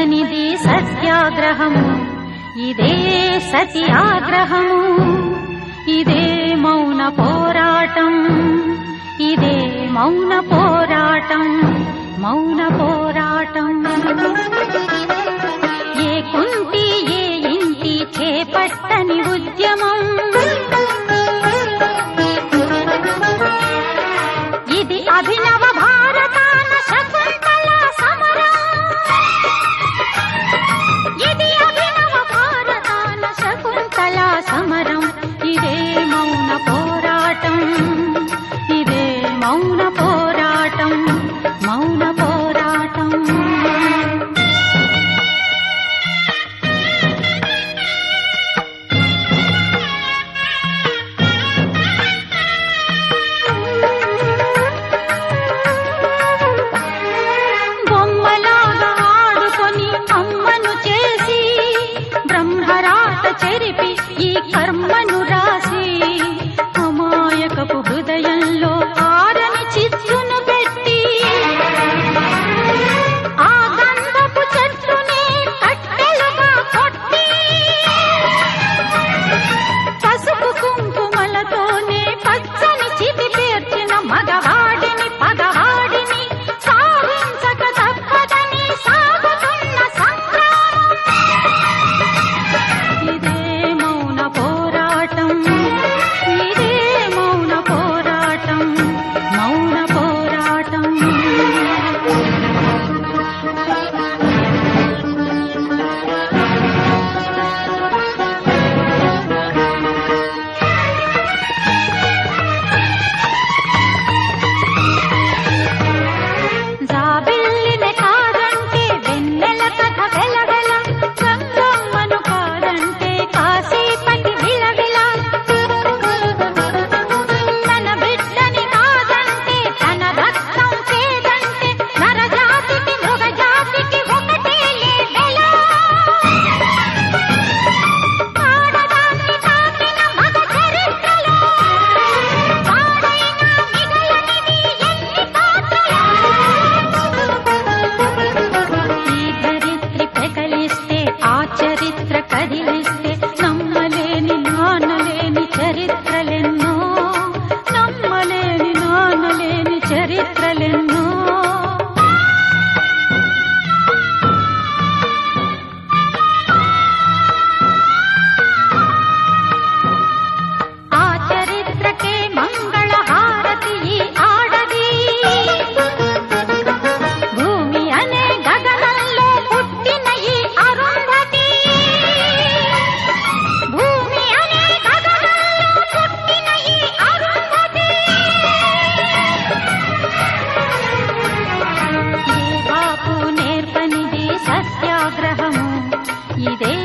నేర్పనిది సత్యాగ్రహము, ఇదే సత్యాగ్రహము, ఇదే మౌన పోరాటం, ఇదే మౌన పోరాటం, మౌన పోరాటం. ఏ కుంటి ఏ ఇంటి చేపట్టని ఉద్యమం, ఇది అభినవ భారతాన శకుంతల సమరం, ఇది అభినవ భారతాన శకుంతల సమరం, ఇదే మౌన పోరాటం, ఇదే మౌన పోరాటం, మౌన పోరాటం. బొమ్మలాగా ఆడుకొని అమ్మను చేసి బ్రహ్మరాత చెరిపి ఈ కర్మను రాసి అమాయకపు హృదయంలో ఆరని చిచ్చును పెట్టి ఆ గంధపు చెట్టునే కట్టెలుగా కొట్టి పసుపు కుంకుమలతోనే పచ్చని చితి పేర్చిన మగవాడిని పగవాడిని సాధించక తప్పదని సాగుతున్న సంగ్రామం, ఇదే మౌన పోరాటం, ఇదే మౌన పోరాటం, మౌన పోరాటం. జాబిల్లిని కాదంటే వెన్నెల కథ వెలవెల, గంగమ్మను కాదంటే కాశీపతి విలవిల, తన బిడ్డని కాదంటే తన రక్తం చేదంటే నరజాతికి మృగజాతికి ఒకటే లేవెల, ఆడదాన్ని తాకిన మగ చరిత్రలో పాడైనా మిగలనివి ఎన్ని పాత్రలు. ఈ ధరిత్రి పెకలిస్తే ఆ చరిత్ర కదిలిస్తే నమ్మలేని నానలేని చరిత్రలెన్నో, నమ్మలేని నానలేని చరిత్రలెన్నో. ఆ చరిత్రకే మంగళ హారతి ఈ ఆడది, భూమి అనే గగనంలో పుట్టిన ఈ అరుంధతి, భూమి అనే గగనంలో పుట్టిన ఈ అరుంధతి. ఏ బాపు నేర్పనిది సత్యాగ్రహము, ఇదే